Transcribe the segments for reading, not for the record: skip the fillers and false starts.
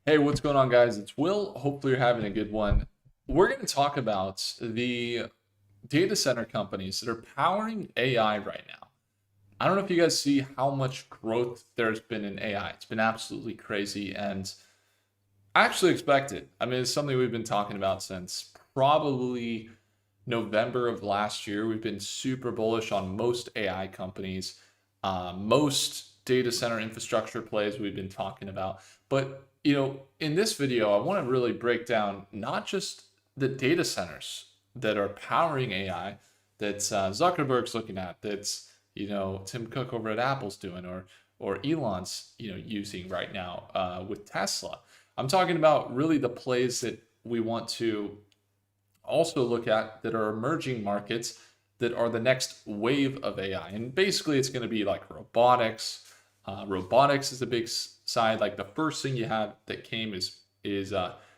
Hey, what's going on, guys? It's Will. Hopefully, you're having a good one. We're going to talk about the data center companies that are powering AI right now. I don't know if you guys see how much growth there's been in AI. It's been absolutely crazy, and I actually expect it. I mean, it's something we've been talking about since probably November of last year. We've been super bullish on most AI companies, most data center infrastructure plays we've been talking about. But, in this video, I want to really break down not just the data centers that are powering AI that Zuckerberg's looking at, that's, Tim Cook over at Apple's doing, or Elon's, using right now with Tesla. I'm talking about really the plays that we want to also look at that are emerging markets that are the next wave of AI. And basically, it's going to be like robotics. Robotics is a big side. Like the first thing you have that came is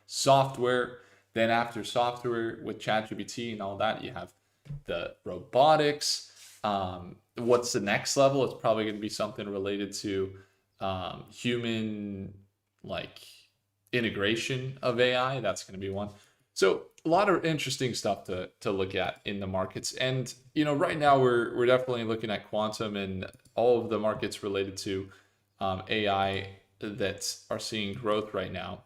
software. Then after software with ChatGPT and all that, you have the robotics. What's the next level? It's probably going to be something related to human like integration of AI. That's going to be one. So a lot of interesting stuff to look at in the markets. And right now we're definitely looking at quantum and all of the markets related to AI that are seeing growth right now.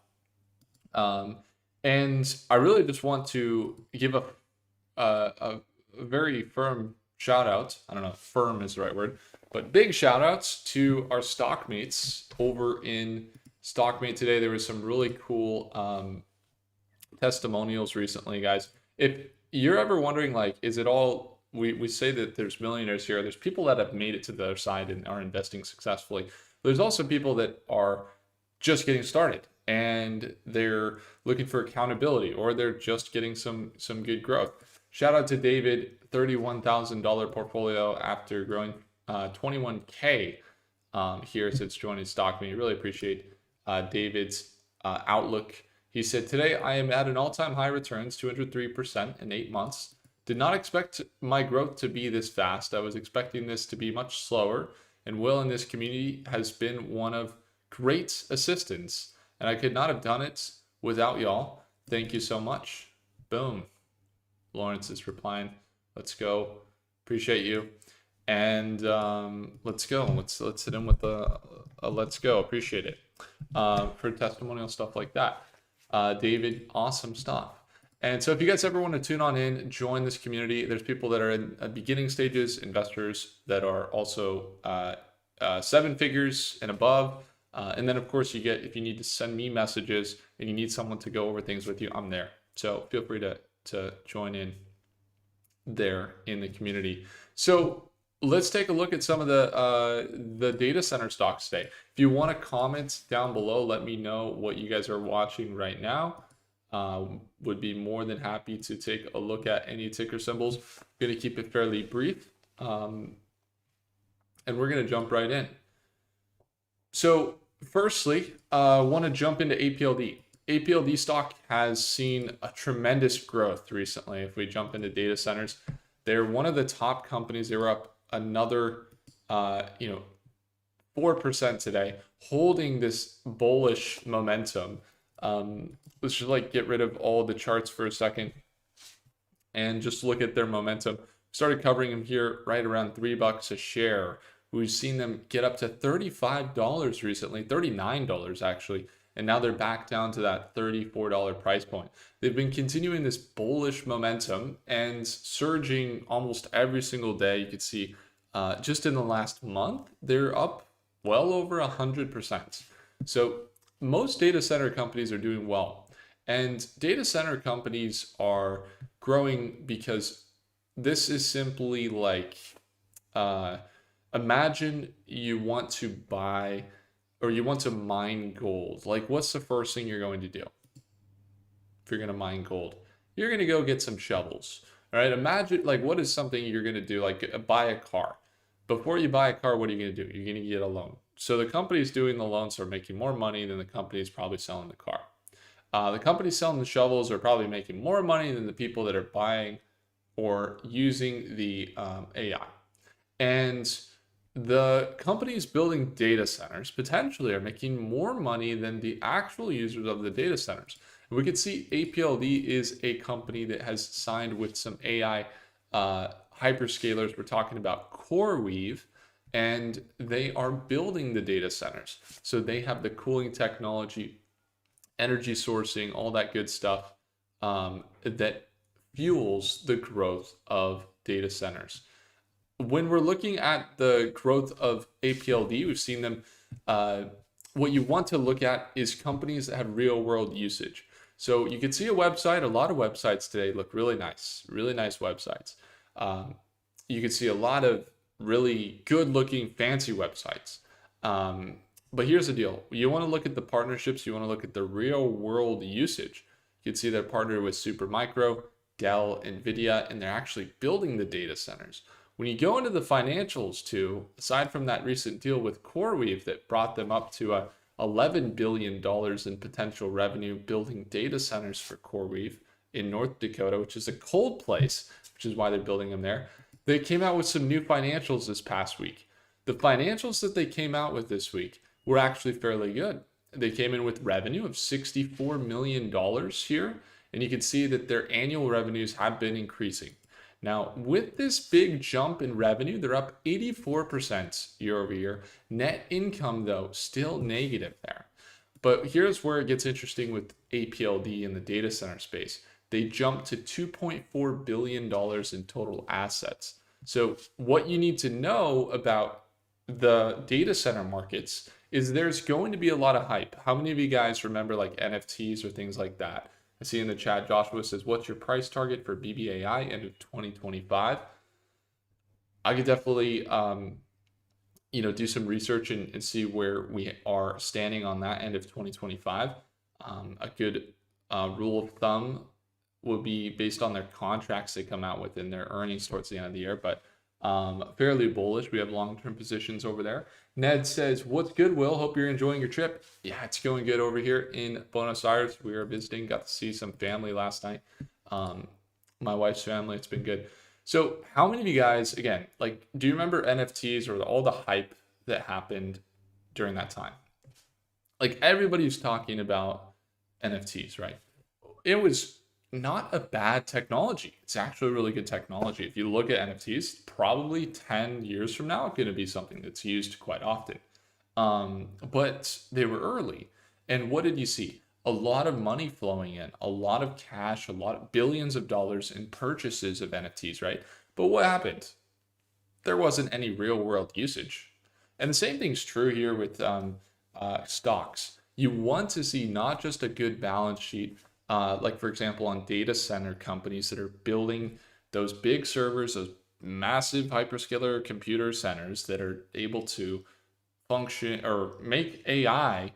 Um, and I really just want to give a very firm shout out. I don't know if firm is the right word, but big shout outs to our stock mates over in Stockmate today. There was some really cool testimonials recently, guys. If you're ever wondering, like, is it all we say that there's millionaires here, there's people that have made it to the other side and are investing successfully. There's also people that are just getting started and they're looking for accountability, or they're just getting some good growth. Shout out to David, $31,000 portfolio after growing 21K here since joining StockMe. Really appreciate David's outlook. He said, "Today I am at an all-time high returns, 203% in 8 months. Did not expect my growth to be this fast. I was expecting this to be much slower, and Will in this community has been one of great assistance, and I could not have done it without y'all. Thank you so much." Boom. Lawrence is replying, "Let's go. Appreciate you." And let's go. Let's hit him with a let's go. Appreciate it for testimonial stuff like that. David, awesome stuff. And so if you guys ever want to tune on in, join this community. There's people that are in beginning stages, investors that are also seven figures and above. And then, of course, you get, if you need to send me messages and you need someone to go over things with you, I'm there. So feel free to join in there in the community. So let's take a look at some of the data center stocks today. If you want to comment down below, let me know what you guys are watching right now. Would be more than happy to take a look at any ticker symbols. I'm going to keep it fairly brief, and we're going to jump right in. So firstly, I want to jump into APLD. APLD stock has seen a tremendous growth recently. If we jump into data centers, they're one of the top companies. They were up another 4% today, holding this bullish momentum. Let's just like get rid of all the charts for a second and just look at their momentum. Started covering them here right around $3 a share. We've seen them get up to $35 recently, $39 actually, and now they're back down to that $34 price point. They've been continuing this bullish momentum and surging almost every single day. You could see just in the last month, they're up well over 100%. So most data center companies are doing well. And data center companies are growing because this is simply like, imagine you want to buy or you want to mine gold. Like, what's the first thing you're going to do if you're going to mine gold? You're going to go get some shovels. All right. Imagine, like, what is something you're going to do? Like, buy a car. Before you buy a car, what are you going to do? You're going to get a loan. So the companies doing the loans are making more money than the companies probably selling the car. The companies selling the shovels are probably making more money than the people that are buying or using the AI. And The companies building data centers potentially are making more money than the actual users of the data centers. We could see APLD is a company that has signed with some AI hyperscalers. We're talking about CoreWeave, and they are building the data centers. So they have the cooling technology, energy sourcing, all that good stuff that fuels the growth of data centers. When we're looking at the growth of APLD, we've seen them. What you want to look at is companies that have real world usage. So you can see a website. A lot of websites today look really nice websites. Um, you can see a lot of really good looking, fancy websites. Um, but here's the deal: you want to look at the partnerships. You want to look at the real world usage. You can see they're partnered with Supermicro, Dell, Nvidia, and they're actually building the data centers. When you go into the financials too, aside from that recent deal with CoreWeave that brought them up to $11 billion in potential revenue building data centers for CoreWeave in North Dakota, which is a cold place, which is why they're building them there. They came out with some new financials this past week. The financials that they came out with this week were actually fairly good. They came in with revenue of $64 million here, and you can see that their annual revenues have been increasing. Now, with this big jump in revenue, they're up 84% year over year. Net income, though, still negative there. But here's where it gets interesting with APLD in the data center space. They jumped to $2.4 billion in total assets. So, what you need to know about the data center markets is there's going to be a lot of hype. How many of you guys remember like NFTs or things like that? I see in the chat, Joshua says, what's your price target for BBAI end of 2025? I could definitely, do some research and see where we are standing on that end of 2025. A good rule of thumb will be based on their contracts they come out with in their earnings towards the end of the year, but fairly bullish. We have long-term positions over there. Ned says, what's good, Will? Hope you're enjoying your trip. Yeah, it's going good over here in Buenos Aires. We were visiting, got to see some family last night. My wife's family, it's been good. So how many of you guys, again, like, do you remember NFTs or all the hype that happened during that time? Like everybody's talking about NFTs, right? It was not a bad technology. It's actually really good technology. If you look at NFTs, probably 10 years from now, it's going to be something that's used quite often. But they were early. And what did you see? A lot of money flowing in, a lot of cash, a lot of billions of dollars in purchases of NFTs, right? But what happened? There wasn't any real world usage. And the same thing's true here with stocks. You want to see not just a good balance sheet, like for example, on data center companies that are building those big servers, those massive hyperscaler computer centers that are able to function or make AI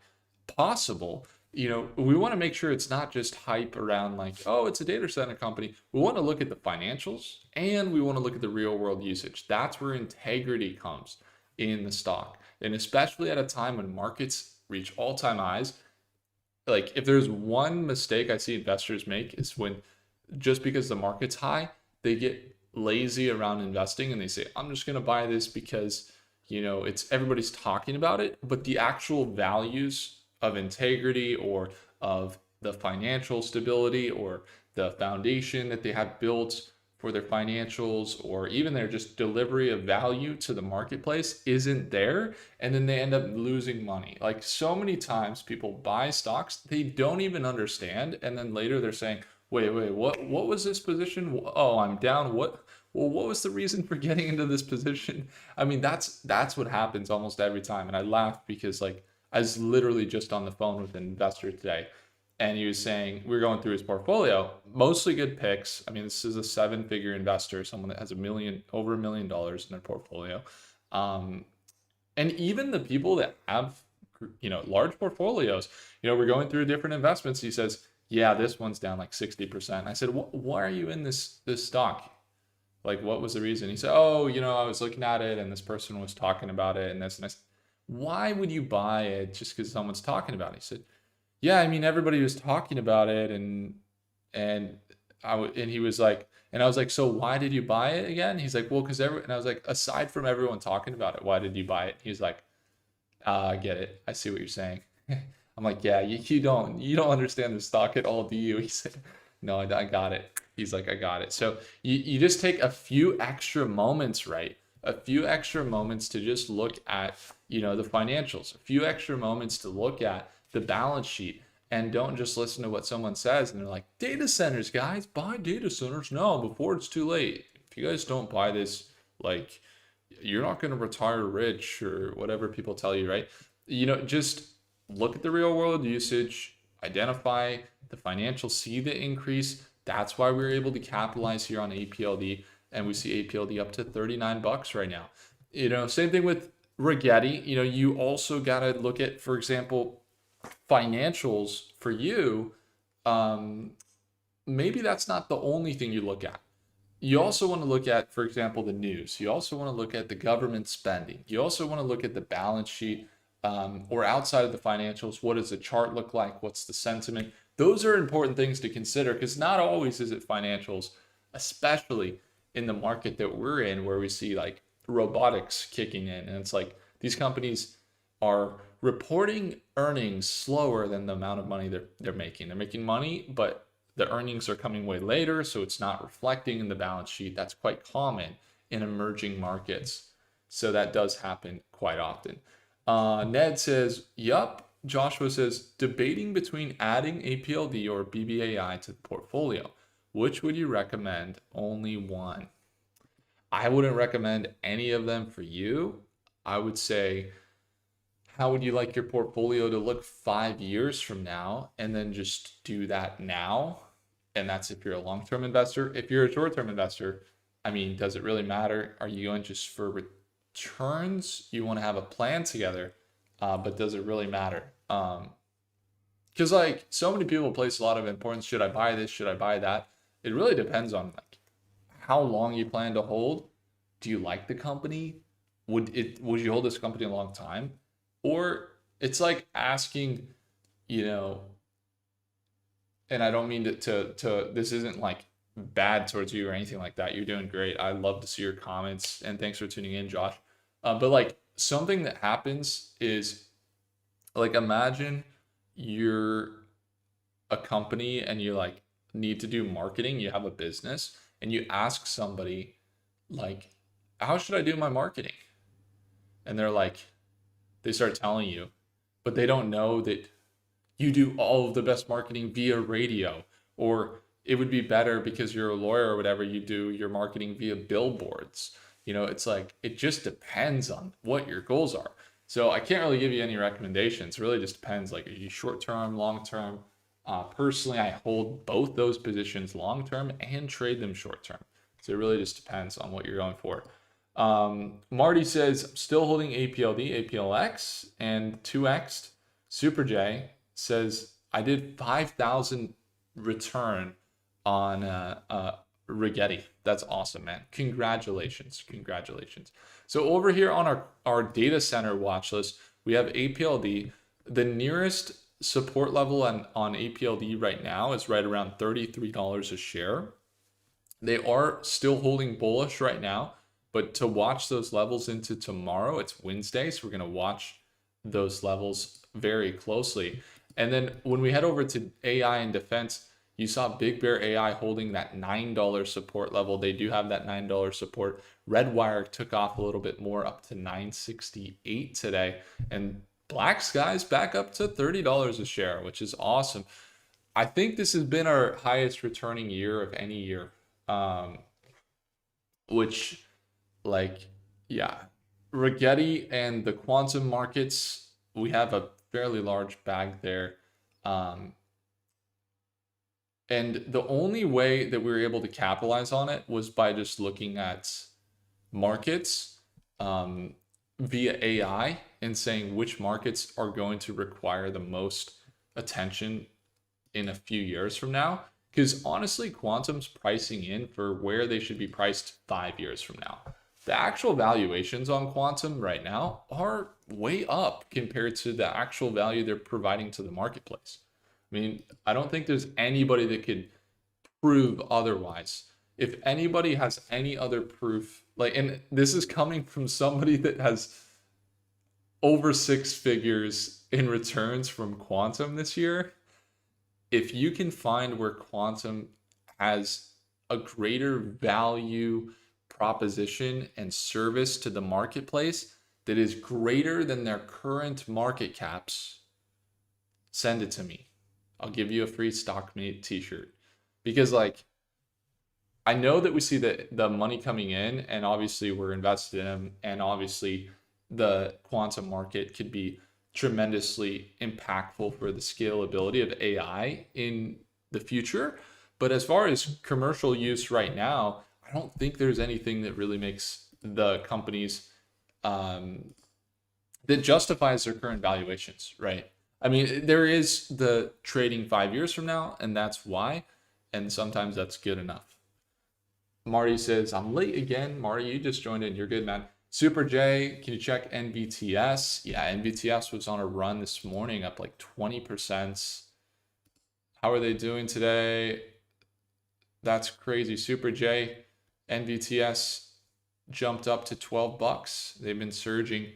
possible. We want to make sure it's not just hype around like, oh, it's a data center company. We want to look at the financials and we want to look at the real world usage. That's where integrity comes in the stock. And especially at a time when markets reach all-time highs, like if there's one mistake I see investors make is when just because the market's high, they get lazy around investing and they say, I'm just going to buy this because, it's everybody's talking about it, but the actual values of integrity or of the financial stability or the foundation that they have built for their financials or even their just delivery of value to the marketplace isn't there, and then they end up losing money. Like so many times people buy stocks they don't even understand, and then later they're saying, wait, what was this position? Oh, I'm down. What was the reason for getting into this position? I mean, that's what happens almost every time. And I laugh because like I was literally just on the phone with an investor today, and he was saying we were going through his portfolio, mostly good picks. I mean, this is a seven-figure investor, someone that has over $1 million in their portfolio. And even the people that have large portfolios, we're going through different investments. He says, yeah, this one's down like 60%. I said, why are you in this stock? Like, what was the reason? He said, oh, I was looking at it and this person was talking about it and this and this. Why would you buy it just because someone's talking about it? He said, yeah, I mean, everybody was talking about it and he was like, And I was like, so why did you buy it again? He's like, well, because and I was like, aside from everyone talking about it, why did you buy it? He's like, I get it. I see what you're saying. I'm like, yeah, you don't understand the stock at all, do you? He said, no, I got it. He's like, I got it. So you just take a few extra moments, right? A few extra moments to just look at, the financials, a few extra moments to look at the balance sheet, and don't just listen to what someone says and they're like, data centers, guys, buy data centers now before it's too late. If you guys don't buy this, like, you're not going to retire rich or whatever people tell you, right? Just look at the real world usage, identify the financial, see the increase. That's why we were able to capitalize here on APLD, and we see APLD up to $39 right now. Same thing with Rigetti. You also got to look at, for example, financials for you. Maybe that's not the only thing you look at. You also want to look at, for example, the news. You also want to look at the government spending. You also want to look at the balance sheet, or outside of the financials. What does the chart look like? What's the sentiment? Those are important things to consider, because not always is it financials, especially in the market that we're in, where we see like robotics kicking in. And it's like these companies are reporting earnings slower than the amount of money they're making. They're making money, but the earnings are coming way later, so it's not reflecting in the balance sheet. That's quite common in emerging markets. So that does happen quite often. Ned says, yup. Joshua says, debating between adding APLD or BBAI to the portfolio. Which would you recommend? Only one. I wouldn't recommend any of them for you. I would say, how would you like your portfolio to look 5 years from now? And then just do that now. And that's if you're a long-term investor. If you're a short-term investor, I mean, does it really matter? Are you going just for returns? You want to have a plan together, but does it really matter? Because like so many people place a lot of importance. Should I buy this? Should I buy that? It really depends on like how long you plan to hold. Do you like the company? Would you hold this company a long time? Or it's like asking, and I don't mean to this isn't like bad towards you or anything like that. You're doing great. I love to see your comments, and thanks for tuning in, Josh. But like something that happens is, like, imagine you're a company and you like need to do marketing. You have a business and you ask somebody like, how should I do my marketing? And they're like, they start telling you, but they don't know that you do all of the best marketing via radio, or it would be better because you're a lawyer or whatever, you do your marketing via billboards. It's like, it just depends on what your goals are. So I can't really give you any recommendations. It really just depends. Like, are you short-term, long-term? Personally, I hold both those positions long-term and trade them short-term. So it really just depends on what you're going for. Marty says, I'm still holding APLD, APLX, and 2X. Super J says, I did 5,000 return on Rigetti. That's awesome, man. Congratulations. So over here on our data center watch list, we have APLD. The nearest support level on APLD right now is right around $33 a share. They are still holding bullish right now, but to watch those levels into tomorrow, it's Wednesday, so we're going to watch those levels very closely. And then when we head over to AI and defense, you saw Big Bear AI holding that $9 support level. They do have that $9 support. Redwire took off a little bit more, up to $9.68 today. And Black Sky's back up to $30 a share, which is awesome. I think this has been our highest returning year of any year. Which, like, yeah. Rigetti and the quantum markets, we have a fairly large bag there. And the only way that we were able to capitalize on it was by just looking at markets via AI and saying which markets are going to require the most attention in a few years from now. Because honestly, quantum's pricing in for where they should be priced 5 years from now. The actual valuations on quantum right now are way up compared to the actual value they're providing to the marketplace. I mean, I don't think there's anybody that could prove otherwise. If anybody has any other proof, like, and this is coming from somebody that has over six figures in returns from quantum this year, if you can find where quantum has a greater value proposition and service to the marketplace that is greater than their current market caps, send it to me. I'll give you a free Stockmate t-shirt. Because like, I know that we see the money coming in, and obviously we're invested in them, and obviously the quantum market could be tremendously impactful for the scalability of AI in the future. But as far as commercial use right now, I don't think there's anything that really makes the companies um, that justifies their current valuations, right? I mean, there is the trading 5 years from now, and that's why, and sometimes that's good enough. Marty says, I'm late again. Marty, you just joined in. You're good, man. Super J, can you check NVTS? Yeah, NVTS was on a run this morning, up like 20%. How are they doing today? That's crazy. Super J, NVTS jumped up to 12 bucks. They've been surging.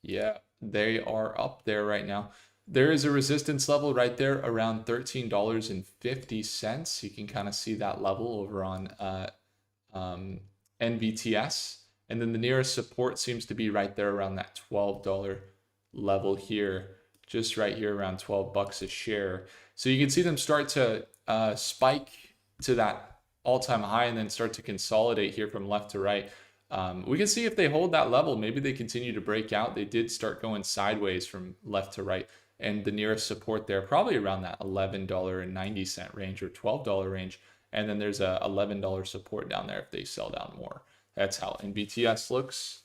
Yeah, they are up there right now. There is a resistance level right there around $13.50. You can kind of see that level over on NVTS. And then the nearest support seems to be right there around that $12 level here, just right here around 12 bucks a share. So you can see them start to spike to that all-time high and then start to consolidate here from left to right. We can see if they hold that level, maybe they continue to break out. They did start going sideways from left to right. And the nearest support there, probably around that $11.90 range or $12 range. And then there's a $11 support down there if they sell down more. That's how NVTS looks.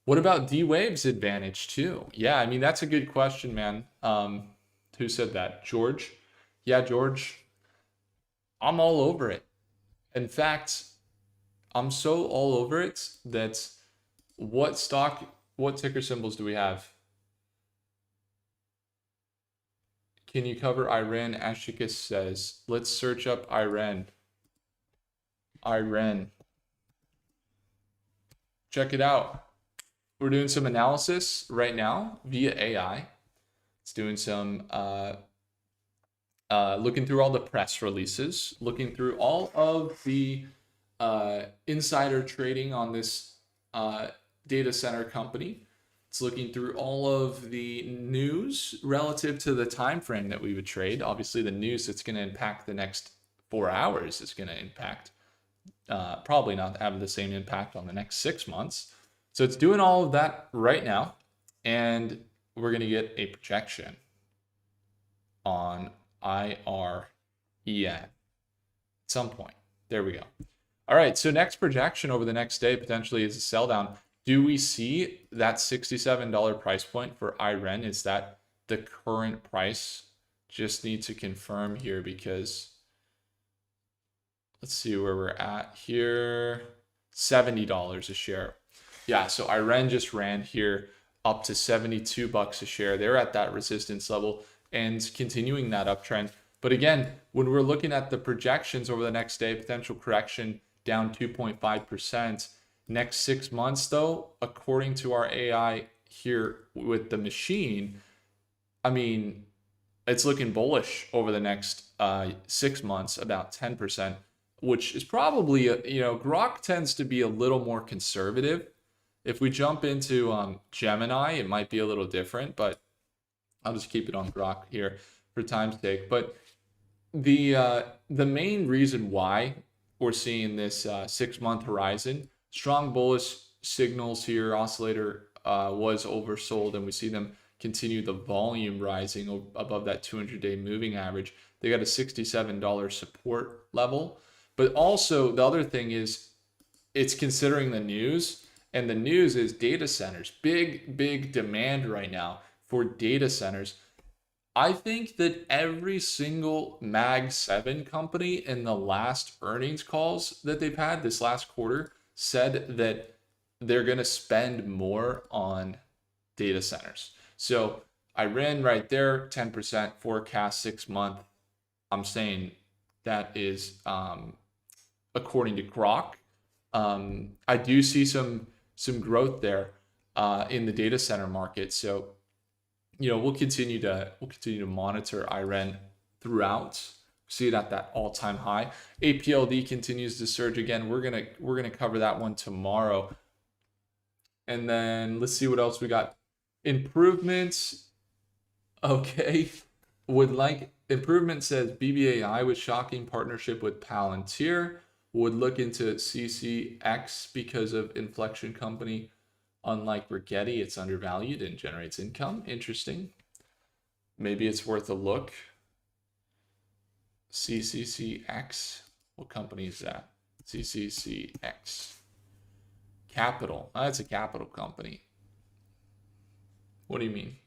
What about D-Wave's advantage too? Yeah, I mean, that's a good question, man. Who said that? George? Yeah, George, I'm all over it. In fact, I'm so all over it that what ticker symbols do we have? Can you cover Iran? Ashika says, let's search up Iran. Iran. Check it out. We're doing some analysis right now via AI. It's doing some looking through all the press releases, looking through all of the insider trading on this data center company. It's looking through all of the news relative to the time frame that we would trade. Obviously, the news that's going to impact the next 4 hours is going to impact, probably not have the same impact on the next 6 months. So it's doing all of that right now, and we're going to get a projection on IREN at some point. There we go. All right, so next projection over the next day potentially is a sell down. Do we see that $67 price point for IREN? Is that the current price? Just need to confirm here because let's see where we're at here. $70 a share. Yeah, so IREN just ran here up to 72 bucks a share. They're at that resistance level and continuing that uptrend. But again, when we're looking at the projections over the next day, potential correction down 2.5%. Next 6 months, though, according to our AI here with the machine, I mean, it's looking bullish over the next 6 months, about 10%, which is probably, Grok tends to be a little more conservative. If we jump into Gemini, it might be a little different, but I'll just keep it on Grok here for time's sake. But the main reason why we're seeing this 6-month horizon, strong bullish signals here. Oscillator was oversold, and we see them continue the volume rising above that 200-day moving average. They got a $67 support level. But also the other thing is it's considering the news, and the news is data centers. Big demand right now for data centers. I think that every single Mag 7 company in the last earnings calls that they've had this last quarter said that they're going to spend more on data centers. So I ran right there, 10% forecast 6 month. I'm saying that is according to Grok. I do see some growth there in the data center market. So we'll continue to monitor IREN throughout. See it at that all-time high. APLD continues to surge again. We're gonna cover that one tomorrow. And then let's see what else we got. Improvements. Okay. Improvement says BBAI with shocking partnership with Palantir. Would look into CCX because of inflection company. Unlike Rigetti, it's undervalued and generates income. Interesting. Maybe it's worth a look. CCCX. What company is that? CCCX. Capital. It's a capital company. What do you mean?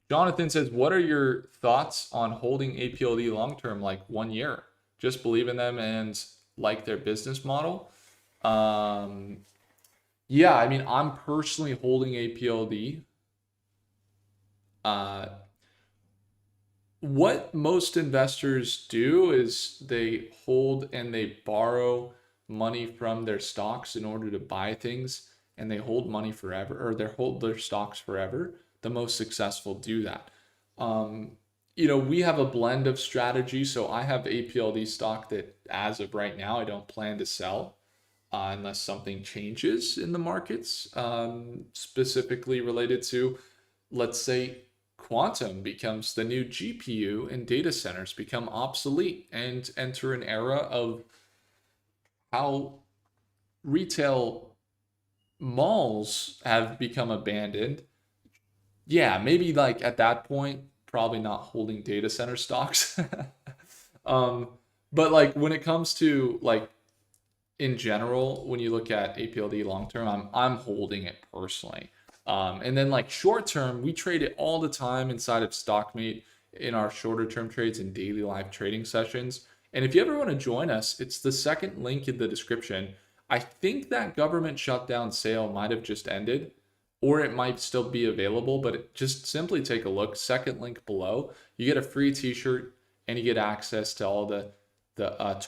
Jonathan says, what are your thoughts on holding APLD long term, like 1 year? Just believe in them and like their business model. Yeah, I mean, I'm personally holding APLD. What most investors do is they hold and they borrow money from their stocks in order to buy things, and they hold money forever, or they hold their stocks forever. The most successful do that. We have a blend of strategy. So I have APLD stock that, as of right now, I don't plan to sell unless something changes in the markets, specifically related to, let's say, quantum becomes the new GPU and data centers become obsolete and enter an era of how retail malls have become abandoned. Yeah, maybe like at that point, probably not holding data center stocks. But like when it comes to like in general, when you look at APLD long term, I'm holding it personally. And then like short term, we trade it all the time inside of Stockmate in our shorter term trades and daily live trading sessions. And if you ever want to join us, it's the second link in the description. I think that government shutdown sale might have just ended, or it might still be available, but just simply take a look. Second link below. You get a free t-shirt and you get access to all the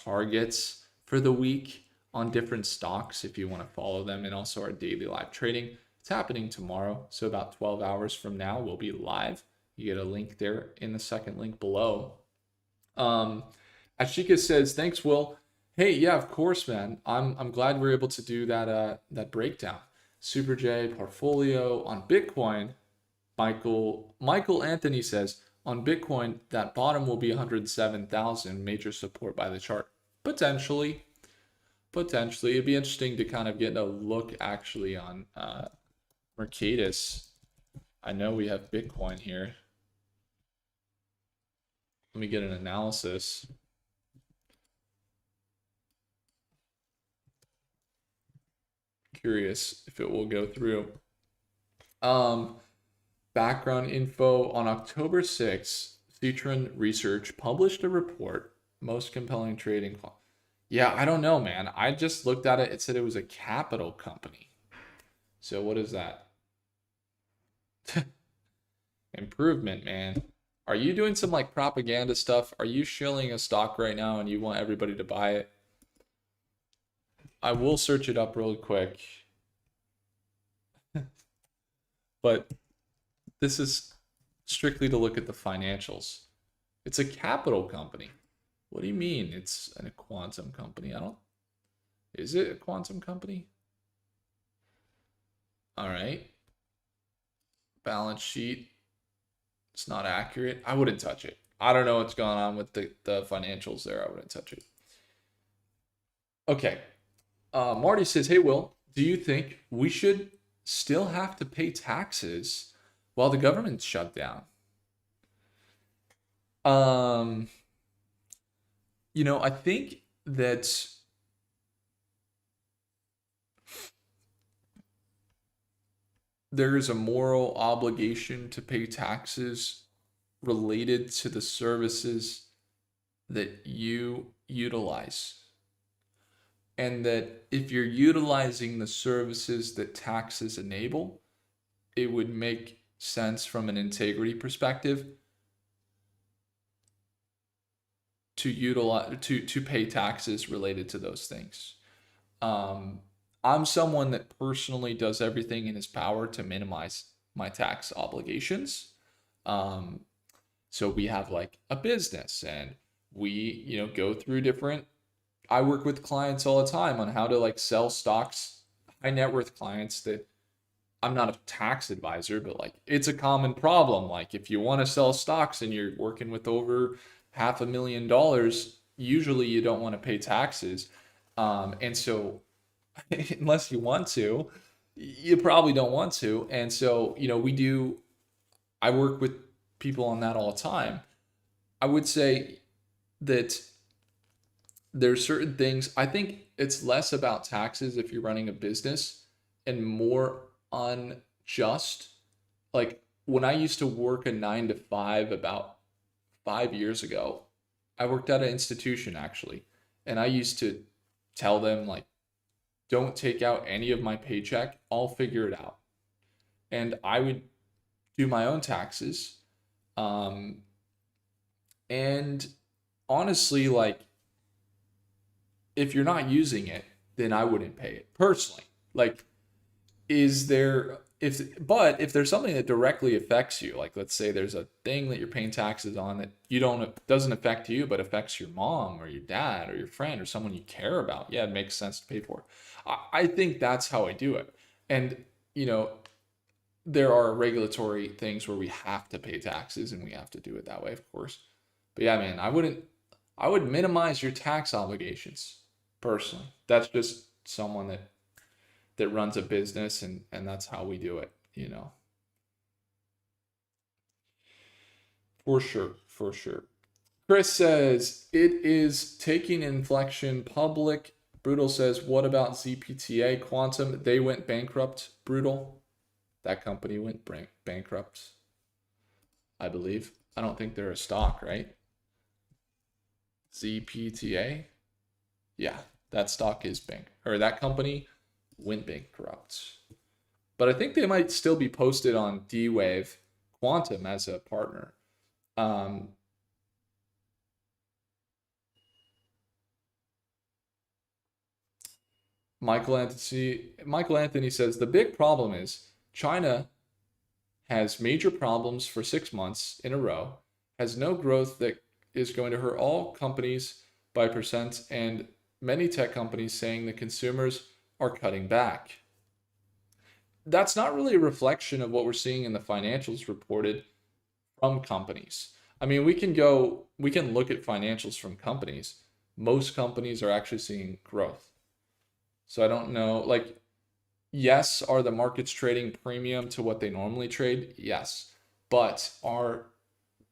targets for the week on different stocks if you want to follow them, and also our daily live trading. It's happening tomorrow, so about 12 hours from now we'll be live. You get a link there in the second link below. Ashika says, thanks, Will. Hey, yeah, of course, man. I'm glad we're able to do that breakdown. Super J portfolio on Bitcoin. Michael Anthony says, on Bitcoin, that bottom will be 107,000, major support by the chart. Potentially. It'd be interesting to kind of get a look actually on Mercatus. I know we have Bitcoin here. Let me get an analysis. Curious if it will go through. Background info on October 6th, Citron Research published a report, most compelling trading. Yeah, I don't know, man. I just looked at it. It said it was a capital company. So what is that? Improvement, man. Are you doing some like propaganda stuff? Are you shilling a stock right now and you want everybody to buy it? I will search it up real quick. But this is strictly to look at the financials. It's a capital company. What do you mean it's a quantum company? Is it a quantum company? All right. Balance sheet. It's not accurate. I wouldn't touch it. I don't know what's going on with the financials there. I wouldn't touch it. Okay. Marty says, hey, Will, do you think we should still have to pay taxes while the government's shut down? I think that there is a moral obligation to pay taxes related to the services that you utilize. And that if you're utilizing the services that taxes enable, it would make sense from an integrity perspective to utilize to pay taxes related to those things. Um, I'm someone that personally does everything in his power to minimize my tax obligations. Um, so we have like a business, and we, go through different, I work with clients all the time on how to like sell stocks, high net worth clients that I'm not a tax advisor, but like it's a common problem. Like if you want to sell stocks and you're working with over $500,000, usually you don't want to pay taxes. And so unless you want to, you probably don't want to. And so, I work with people on that all the time. I would say that there's certain things, I think it's less about taxes if you're running a business and more unjust. Like when I used to work a 9 to 5 about 5 years ago, I worked at an institution actually. And I used to tell them, like, don't take out any of my paycheck. I'll figure it out. And I would do my own taxes. Um, and honestly, like, if you're not using it, then I wouldn't pay it personally. Like, is there, but if there's something that directly affects you, like let's say there's a thing that you're paying taxes on that you don't, doesn't affect you, but affects your mom or your dad or your friend or someone you care about, yeah, it makes sense to pay for it. I think that's how I do it. And, you know, there are regulatory things where we have to pay taxes and we have to do it that way, of course. But yeah, man, I would minimize your tax obligations personally. That's just someone that runs a business, and that's how we do it, For sure, for sure. Chris says it is taking inflection public. Brutal says, what about ZPTA Quantum? They went bankrupt. Brutal. That company went bankrupt, I believe. I don't think they're a stock, right? ZPTA? Yeah, that stock is that company went bankrupt. But I think they might still be posted on D-Wave Quantum as a partner. Michael Anthony says the big problem is China has major problems for 6 months in a row, has no growth that is going to hurt all companies by percent, and many tech companies saying the consumers are cutting back. That's not really a reflection of what we're seeing in the financials reported from companies. I mean, we can look at financials from companies. Most companies are actually seeing growth. So I don't know, like, yes, are the markets trading premium to what they normally trade? Yes. But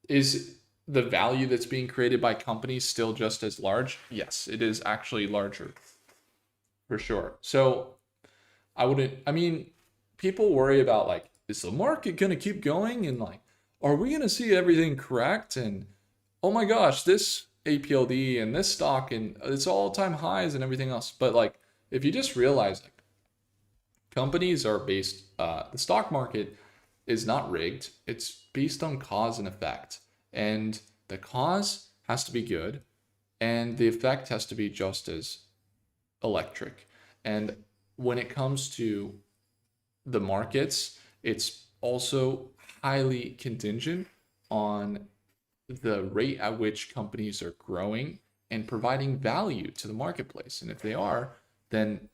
is the value that's being created by companies still just as large? Yes, it is actually larger for sure. So I mean, people worry about, like, is the market going to keep going? And like, are we going to see everything correct? And oh my gosh, this APLD and this stock and it's all-time highs and everything else. But like, if you just realize, like, companies are based, the stock market is not rigged. It's based on cause and effect. And the cause has to be good, and the effect has to be just as electric. And when it comes to the markets, it's also highly contingent on the rate at which companies are growing and providing value to the marketplace. And if they are, then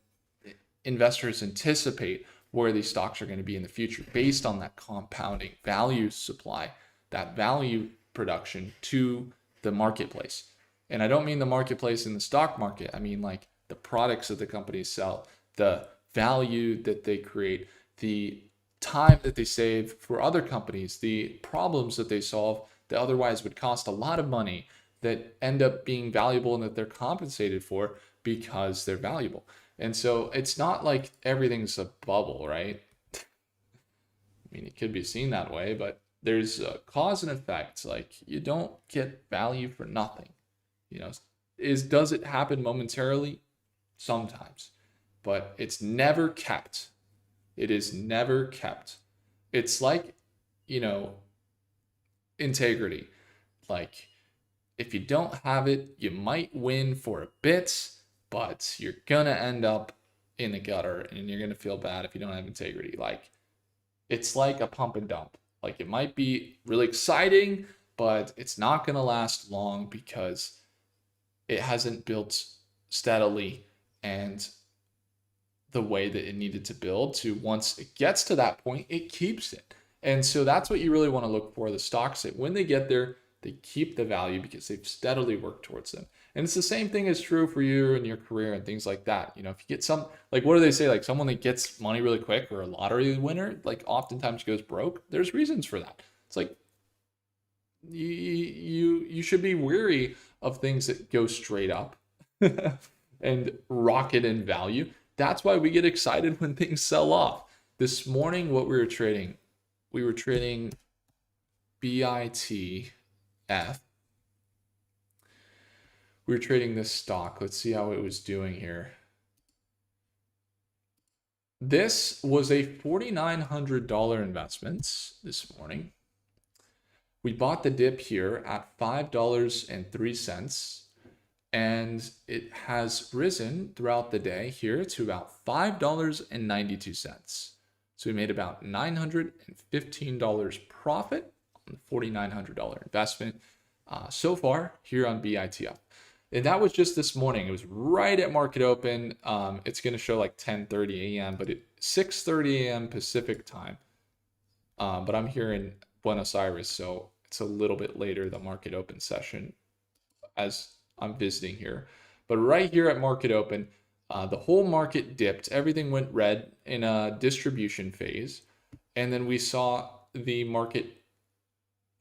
investors anticipate where these stocks are going to be in the future based on that compounding value supply, that value production to the marketplace. And I don't mean the marketplace in the stock market. I mean like the products that the companies sell, the value that they create, the time that they save for other companies, the problems that they solve that otherwise would cost a lot of money that end up being valuable and that they're compensated for because they're valuable. And so it's not like everything's a bubble, right? I mean, it could be seen that way, but there's a cause and effect. Like, you don't get value for nothing. Does it happen momentarily? Sometimes, but it's never kept. It is never kept. It's like, integrity. Like, if you don't have it, you might win for a bit, but you're gonna end up in the gutter and you're gonna feel bad if you don't have integrity. Like it's like a pump and dump. Like it might be really exciting, but it's not gonna last long because it hasn't built steadily and the way that it needed to build to once it gets to that point, it keeps it. And so that's what you really want to look for. The stocks that when they get there, they keep the value because they've steadily worked towards them. And it's the same thing is true for you and your career and things like that. You know, if you get some, like, what do they say? Like someone that gets money really quick or a lottery winner, like oftentimes goes broke. There's reasons for that. It's like you should be weary of things that go straight up and rocket in value. That's why we get excited when things sell off. This morning, what we were trading BITF. We were trading this stock. Let's see how it was doing here. This was a $4,900 investment this morning. We bought the dip here at $5.03, and it has risen throughout the day here to about $5.92. So we made about $915 profit on the $4,900 investment so far here on BITF. And that was just this morning. It was right at market open. It's going to show like 10:30 a.m., but it's 6:30 a.m. Pacific time. But I'm here in Buenos Aires, so it's a little bit later, the market open session, as I'm visiting here. But right here at market open, the whole market dipped. Everything went red in a distribution phase. And then we saw the market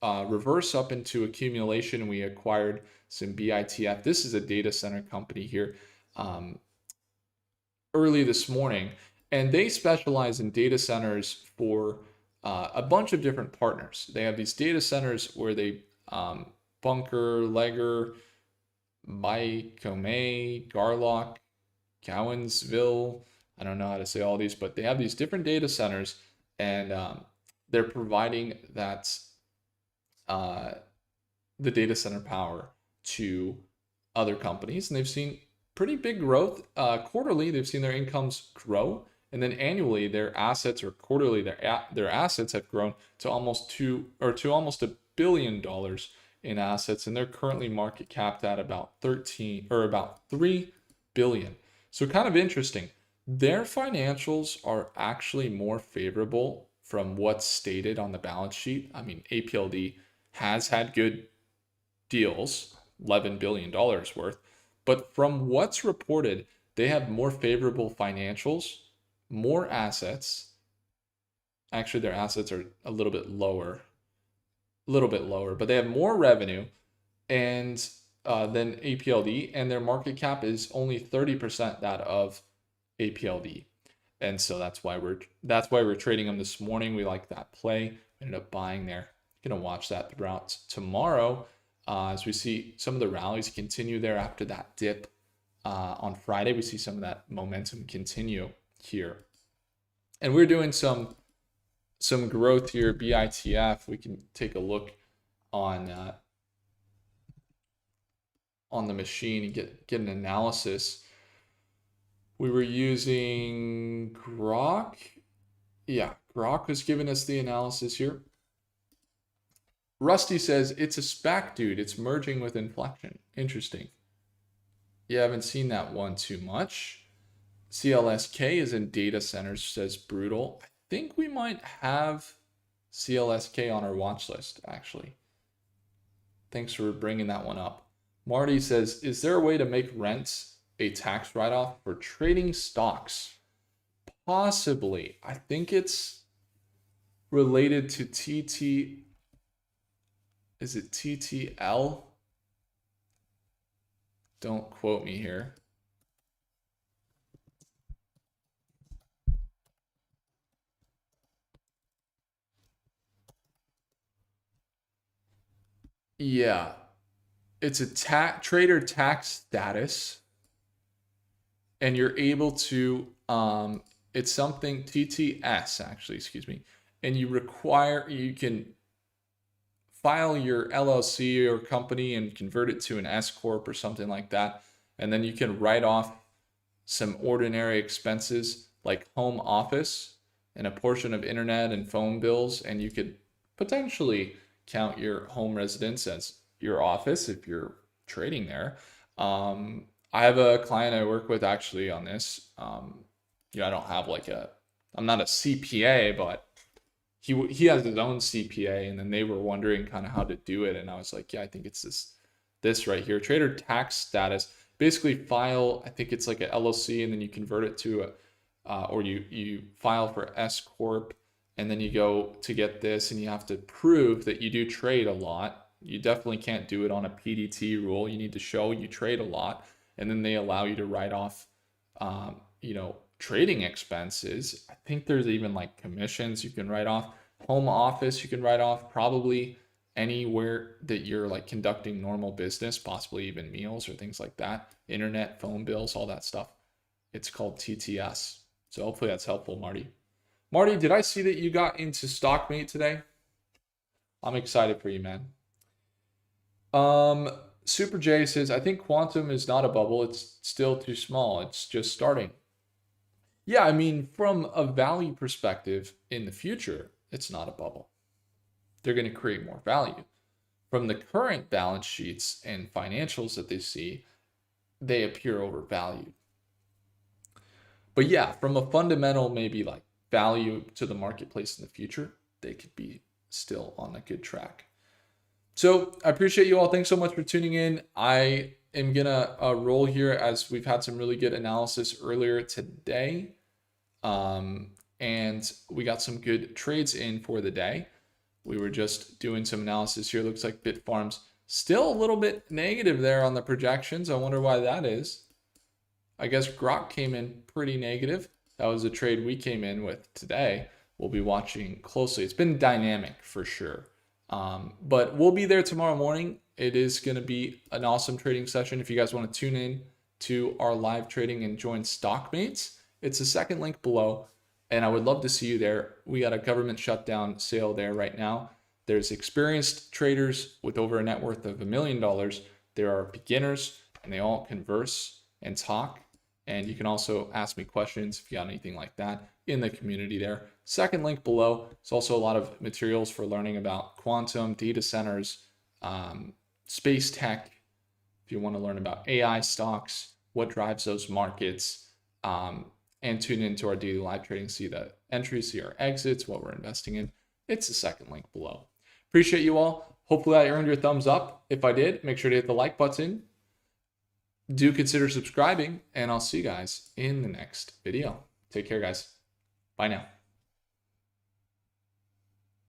reverse up into accumulation. We acquired some BITF. This is a data center company here early this morning. And they specialize in data centers for a bunch of different partners. They have these data centers where they Bunker, Legger, Bicome, Garlock, Cowansville. I don't know how to say all these, but they have these different data centers, and they're providing that the data center power to other companies, and they've seen pretty big growth. Quarterly, they've seen their incomes grow, and then annually, their assets, or quarterly, their assets have grown to almost $1 billion in assets, and they're currently market capped at about 3 billion. So kind of interesting. Their financials are actually more favorable from what's stated on the balance sheet. I mean, APLD has had good deals, $11 billion worth, but from what's reported, they have more favorable financials, more assets. Actually, their assets are a little bit lower, but they have more revenue and than APLD, and their market cap is only 30% that of APLD. And so that's why we're trading them this morning. We like that play. We ended up buying there. Gonna watch that throughout tomorrow as we see some of the rallies continue there after that dip on Friday. We see some of that momentum continue here, and we're doing some growth here. BITF. We can take a look on the machine and get an analysis. We were using Grok. Yeah, Grok was giving us the analysis here. Rusty says it's a SPAC, dude. It's merging with Inflection. Interesting. Yeah, I haven't seen that one too much. CLSK is in data centers, says Brutal. I think we might have CLSK on our watch list, actually. Thanks for bringing that one up. Marty says, is there a way to make rents a tax write-off for trading stocks? Possibly. I think it's related to TT. Is it TTL? Don't quote me here. Yeah, it's a trader tax status, and you're able to it's something TTS actually, excuse me, and you can file your LLC or company and convert it to an S corp or something like that, and then you can write off some ordinary expenses like home office and a portion of internet and phone bills, and you could potentially count your home residence as your office if you're trading there. I have a client I work with actually on this. I don't have like I'm not a CPA, but he has his own CPA, and then they were wondering kind of how to do it, and I was like, yeah, I think it's this right here, trader tax status. Basically, file, I think it's like a LLC, and then you convert it to or you file for S corp, and then you go to get this, and you have to prove that you do trade a lot. You definitely can't do it on a PDT rule. You need to show you trade a lot, and then they allow you to write off, trading expenses. I think there's even like commissions you can write off. Home office you can write off, probably anywhere that you're like conducting normal business, possibly even meals or things like that. Internet, phone bills, all that stuff. It's called TTS. So hopefully that's helpful, Marty. Marty, did I see that you got into StockMate today? I'm excited for you, man. Super J says, I think quantum is not a bubble. It's still too small. It's just starting. Yeah, I mean, from a value perspective in the future, it's not a bubble. They're going to create more value. From the current balance sheets and financials that they see, they appear overvalued. But yeah, from a fundamental, maybe like value to the marketplace in the future, they could be still on a good track. So I appreciate you all. Thanks so much for tuning in. I am going to roll here as we've had some really good analysis earlier today. And we got some good trades in for the day. We were just doing some analysis here. Looks like Bitfarms still a little bit negative there on the projections. I wonder why that is. I guess Grok came in pretty negative. That was a trade we came in with today. We'll be watching closely. It's been dynamic for sure. But we'll be there tomorrow morning. It is going to be an awesome trading session. If you guys want to tune in to our live trading and join StockMates, it's the second link below, and I would love to see you there. We got a government shutdown sale there right now. There's experienced traders with over a net worth of $1 million. There are beginners, and they all converse and talk. And you can also ask me questions if you got anything like that in the community there. Second link below. There's also a lot of materials for learning about quantum, data centers, space tech. If you want to learn about AI stocks, what drives those markets, and tune into our daily live trading, see the entries, see our exits, what we're investing in. It's the second link below. Appreciate you all. Hopefully I earned your thumbs up. If I did, make sure to hit the like button. Do consider subscribing, and I'll see you guys in the next video. Take care, guys. Bye now.